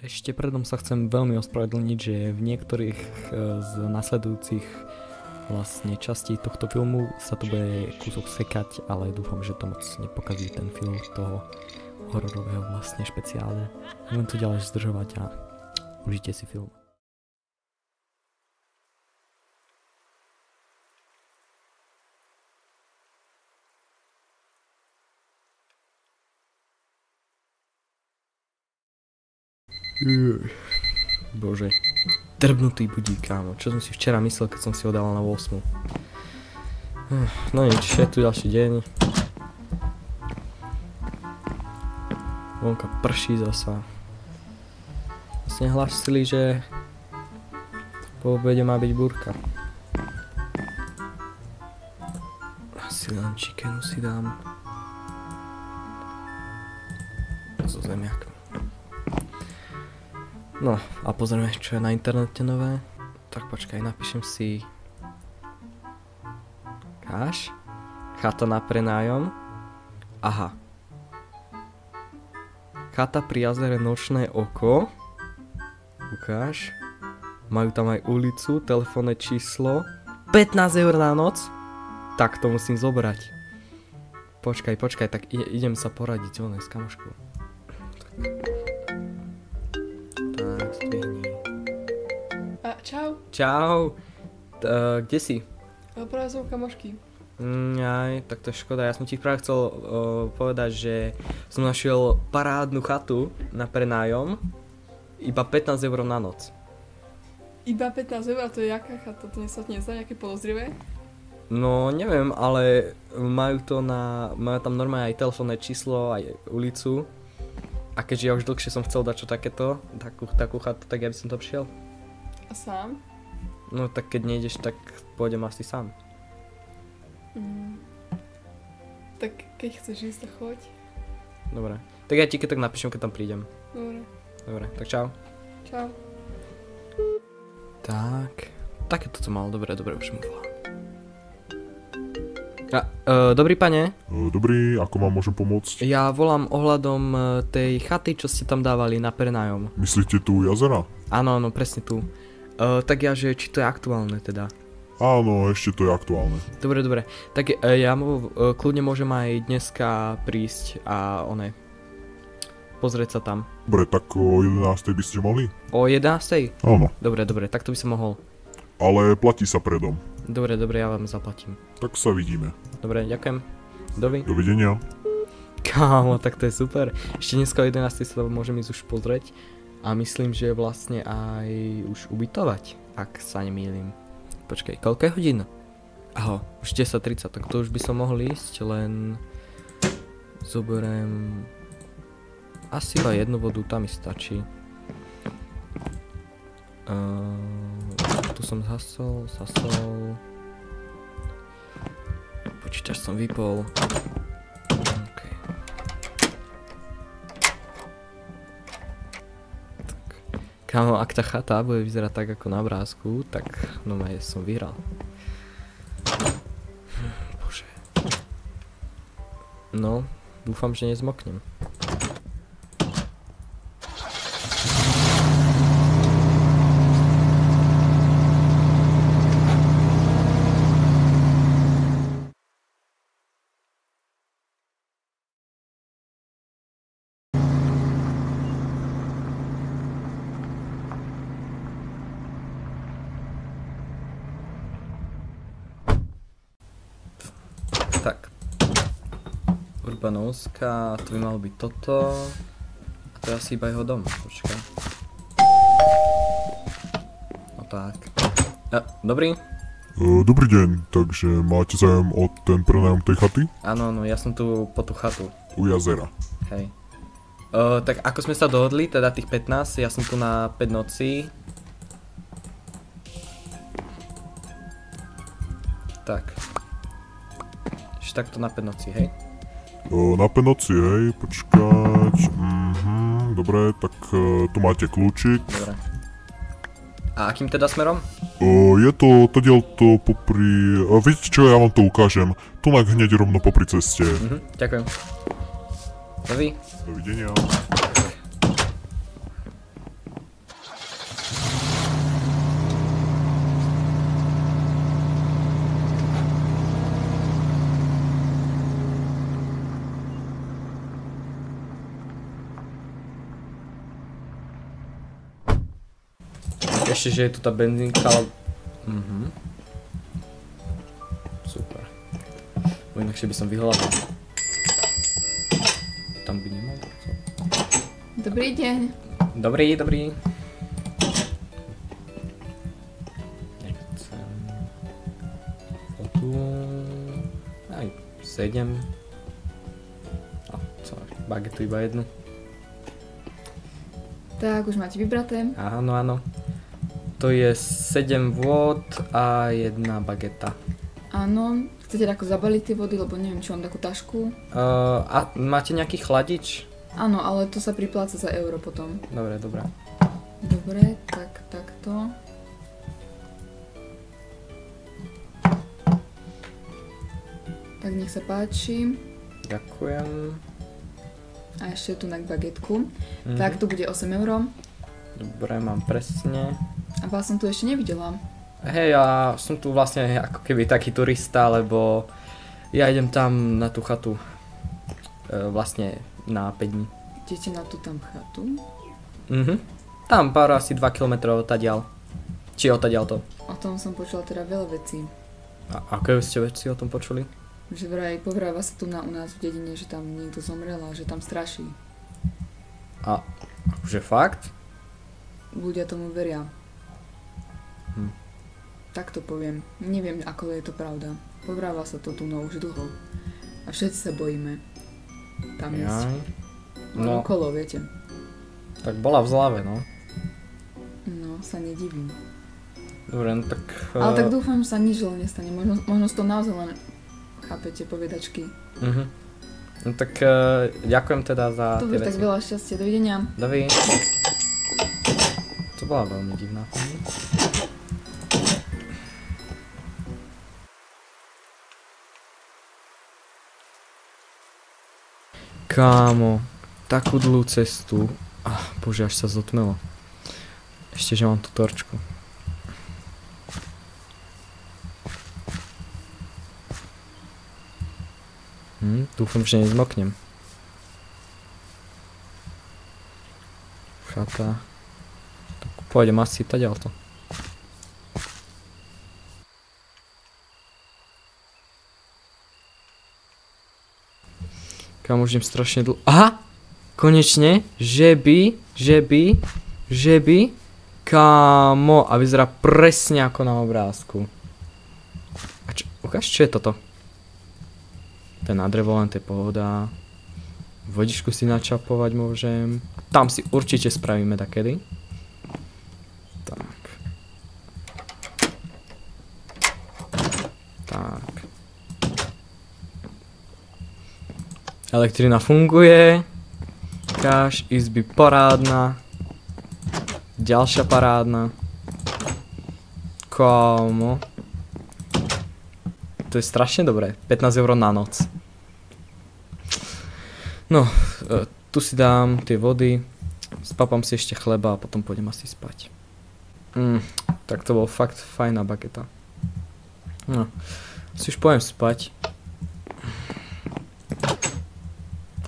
Ešte predom sa chcem veľmi ospravedlniť, že v niektorých z nasledujúcich vlastne častí tohto filmu sa to bude kúsok sekať, ale dúfam, že to moc nepokazí ten film toho hororového vlastne špeciálne. Budem to ďalej zdržovať a užite si film. Bože, drbnutý budík, kámo. Čo som si včera myslel, keď som si ho dával na 8. No nič, je tu ďalší deň. Vonka prší zasa. Vlastne hlasili, že po obede má byť búrka. Asi len chickenu si dám. So zemiakmi. No a pozrieme, čo je na internete nové. Tak počkaj, napíšem si Káš, chata na prenájom. Aha. Chata pri jazere Nočné oko. Ukáž. Majú tam aj ulicu, telefónne číslo. 15 eur na noc? Tak to musím zobrať. Počkaj, tak idem sa poradiť s kamoškou. Tak, zdvihni. A čau. Čau. Kde si? Práve som u kamošky. Aj, tak to je škoda. Ja som ti práve chcel povedať, že som našiel parádnu chatu na prenájom. Iba 15 eur na noc. Iba 15 eur? A to je jaká chata? To sa ti nezdá nejaké podozrivé? No neviem, ale majú tam normálne aj telefónne číslo, aj ulicu. A keďže ja už dlhšie som chcel dať čo takéto, takú chatu, tak ja by som to přišiel. A sám? No tak keď nejdeš, tak pôjdem asi sám. Tak keď chceš ísť, tak choď. Dobre. Tak ja ti keď tak napíšem, keď tam prídem. Dobre, tak čau. Čau. Tak. Takéto to mal, dobre, už mu volám. Dobrý pane. Dobrý, ako vám môžem pomôcť? Ja volám ohľadom tej chaty, čo ste tam dávali na prenájom. Myslíte tu jazera? Áno, presne tu. Tak ja, že či to je aktuálne teda. Áno, ešte to je aktuálne. Dobre. Tak ja kľudne môžem aj dneska prísť a pozrieť sa tam. Dobre, tak o 11:00 by ste mohli? O 11:00? Áno. Dobre, tak to by som mohol. Ale platí sa predom. Dobre, ja vám zaplatím. Tak sa vidíme. Dobre, ďakujem. Dovidenia. Kámo, tak to je super. Ešte dneska o 11:00 sa môžem ísť už pozrieť. A myslím, že vlastne aj už ubytovať, ak sa nemýlim. Počkaj, koľko je hodín? Aho, už 10:30, tak to už by som mohol ísť, len zoberiem asi iba jednu vodu, tam mi stačí. Tu som zhasol. Počítač som vypol. Okay. Tak. Kámo, ak tá chata bude vyzerať tak ako na obrázku, tak no ja som vyhral. Bože. No, dúfam, že nezmoknem. Tak, Urbanovská, to by malo byť toto, a to je asi iba jeho dom, počkaj. No tak. Dobrý? Dobrý deň, takže máte zájem o ten prenájom tej chaty? Áno, ja som tu po tú chatu. U jazera. Hej. Tak ako sme sa dohodli, teda tých 15, ja som tu na 5 nocí. Tak. Takto na 5 nocí, hej? Na 5 nocí, hej, počkať. Dobre, tak tu máte kľúčik. Dobre. A akým teda smerom? Je to tadiaľto popri... Viete čo, ja vám to ukážem. Tu hneď rovno popri ceste. Ďakujem. Dovidenia. Ešte, že je tu tá benzínka, ale... Super. Bo inakšie by som vyhľadal. Tam by nemal to. Dobrý deň. Dobrý. Nechcem... Tu... Aj 7. A co, bagetu iba jednu. Tak, už máte vybraté. Áno. To je 7 vôd a 1 bageta. Áno, chcete ako zabaliť tie vody, lebo neviem, či mám takú tašku. A máte nejaký chladič? Áno, ale to sa pripláca za euro potom. Dobre. Dobre, takto. Tak nech sa páči. Ďakujem. A ešte tu na bagetku. Tak, tu bude 8 euro. Dobre, mám presne. A vás som tu ešte nevidela. Hej, ja som tu vlastne ako keby taký turista, lebo ja idem tam na tú chatu vlastne na 5 dní. Idete na tú tam chatu? Tam pár asi 2 km odtiaľ. Či odtiaľ to. O tom som počula teda veľa vecí. A aké ste veci o tom počuli? Že vraj povráva sa tu u nás v dedine, že tam niekto zomrel a že tam straší. A akože fakt? Ľudia tomu veria. Tak to poviem. Neviem, ako je to pravda. Povráva sa to tu už dlho. A všetci sa bojíme. Tam ísť. No, okolo, viete. tak bola v Zlave, no. No, sa nedivím. Dobre, no tak... Ale tak dúfam, že sa nič zle nestane. Možno to naozaj len, chápete, povedačky. No tak ďakujem teda za tie veci. Tak veľa šťastia. Dovidenia. Dovi. To bola veľmi divná pani. Kámo, takú dlhú cestu. Bože, až sa zotmelo. Ešte, že mám tú torčku. Dúfam, že nezmoknem. Chata. Tak pôjdem asi taďalto. Kam už idem strašne dlho. Aha! Konečne, že by. Kámo, a vyzerá presne ako na obrázku. A ukáž, čo je toto? Ten na drevo, len to je pohoda. Vodičku si načapovať môžem. Tam si určite spravíme takedy. Tak. Elektrina funguje. Káž izby parádna. Ďalšia parádna. Kámo. To je strašne dobré. 15 € na noc. No, tu si dám tie vody. Spapám si ešte chleba a potom pôjdem asi spať. Tak to bol fakt fajná bageta. No, si už pôjdem spať.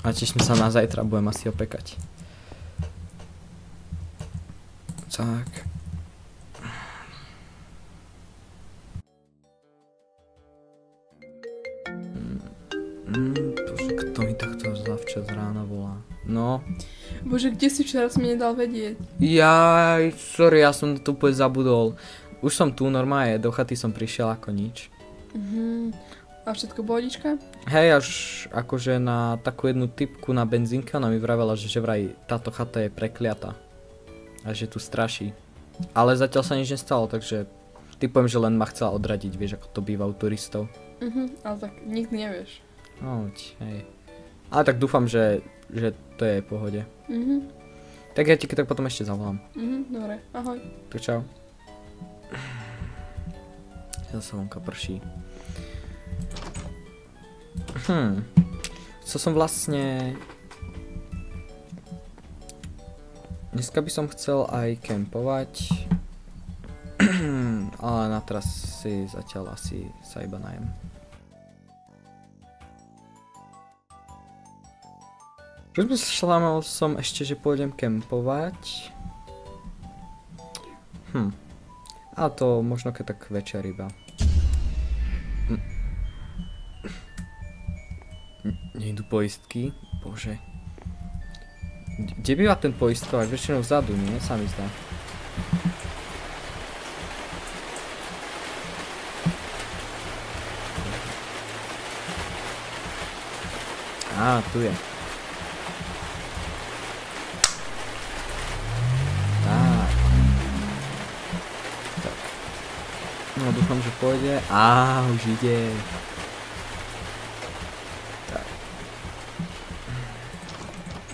A teším sa na zajtra, budem asi opekať. Tak. Bože, kto mi takto zavčas rána volá? No. Bože, kde si včera si mi nedal vedieť? Jaj, sorry, ja som to úplne zabudol. Už som tu normálne, do chaty som prišiel ako nič. A všetko pohodička? Hej, až akože na takú jednu typku na benzínke, ona mi vravela, že vraj táto chata je prekliata. A že tu straší. Ale zatiaľ sa nič nestalo, takže typujem, že len ma chcela odradiť, vieš, ako to býva u turistov. Ale tak nikdy nevieš. No, hej. Ale tak dúfam, že to je v pohode. Tak ja ti tak potom ešte zavolám. Dobre, ahoj. Tak čau. Zase vonka prší. Co som vlastne... Dneska by som chcel aj kempovať. Ale na teraz si zatiaľ asi sa iba najem. Rozmýšľal som ešte, že pôjdem kempovať. A to možno keď tak väčšia ryba. Nejdu poistky? Bože. Kde býva ten poistkovať? Väčšinou vzadu, nie? Sa mi zdá. Á, tu je. Tak. No, dúfam, že pôjde. Á, už ide. Tak.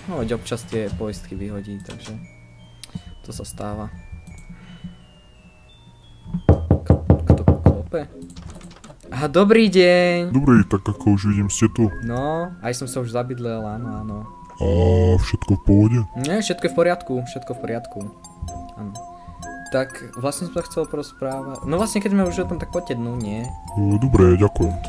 No, veď občas tie poistky vyhodí, takže to sa stáva. Kto klope? Aha, dobrý deň. Dobrý, tak ako už vidím, ste tu. No, aj som sa už zabydlel, áno. A všetko v pohode? Nie, všetko je v poriadku, Áno. Tak vlastne som sa chcel porozprávať. No vlastne keď sme už o tom, tak poďte dnu, nie? Dobre, ďakujem.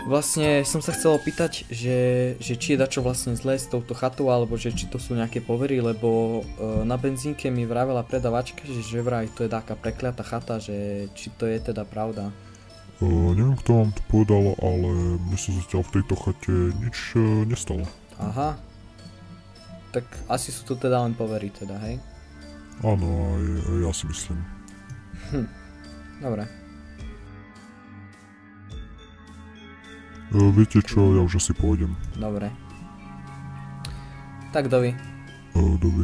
Vlastne som sa chcel opýtať, že či je dačo vlastne zlé s touto chatou, alebo že či to sú nejaké povery, lebo na benzínke mi vravela predavačka, že vraj to je taká prekliatá chata, že či to je teda pravda. Neviem, kto vám to povedal, ale mne sa zatiaľ v tejto chate nič nestalo. Aha. Tak asi sú to teda len povery teda, hej? Áno, aj ja si myslím. Dobre. Viete čo, ja už asi pôjdem. Dobre. Tak dovi. Dovi.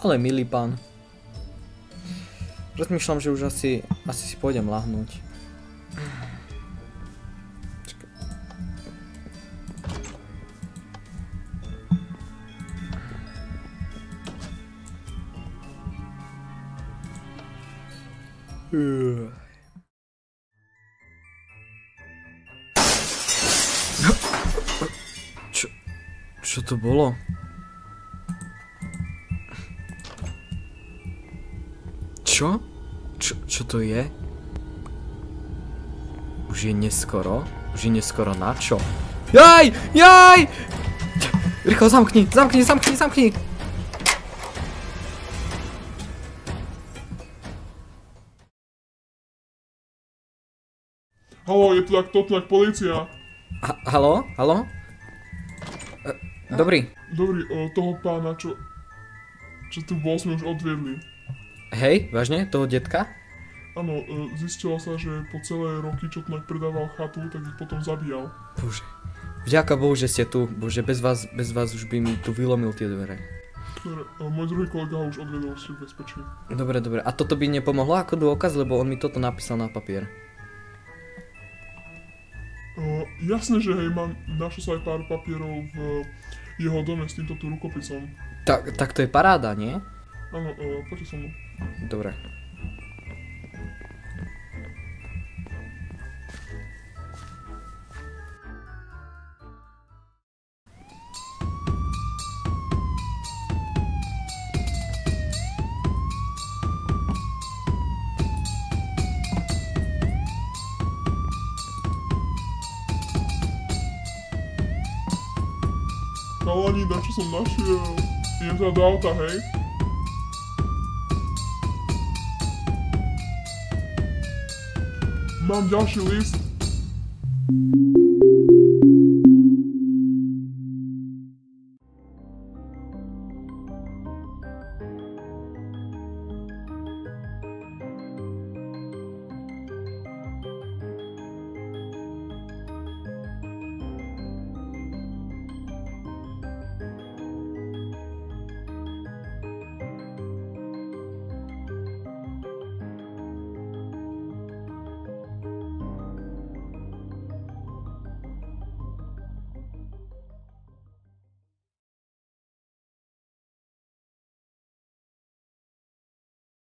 Ale milý pán. Rozmýšľam, že už asi si pôjdem lahnúť. Čo to bolo? Čo? Čo to je? Už je neskoro? Už je neskoro na čo? Jaj! Rýchlo, zamkni! Haló, je tu tak polícia. Haló? Dobrý. Dobrý, toho pána, čo tu bol, sme už odviedli. Hej, vážne? Toho detka? Áno, zistilo sa, že po celé roky, čo tu predával chatu, tak ich potom zabíjal. Bože. Vďaka Bohu, že ste tu. Bože, bez vás už by mi tu vylomil tie dvere. Môj druhý kolega ho už odvedol v bezpečí. Dobre. A toto by nepomohlo ako dôkaz, lebo on mi toto napísal na papier. Jasné, že hej, našiel sa aj pár papierov v jeho dome s týmto tu rukopisom. Tak to je paráda, nie? Áno, poďte so mnou. Dobre. Chalani, čo som našiel? Idem sa do auta, hej? Mám ďalší list.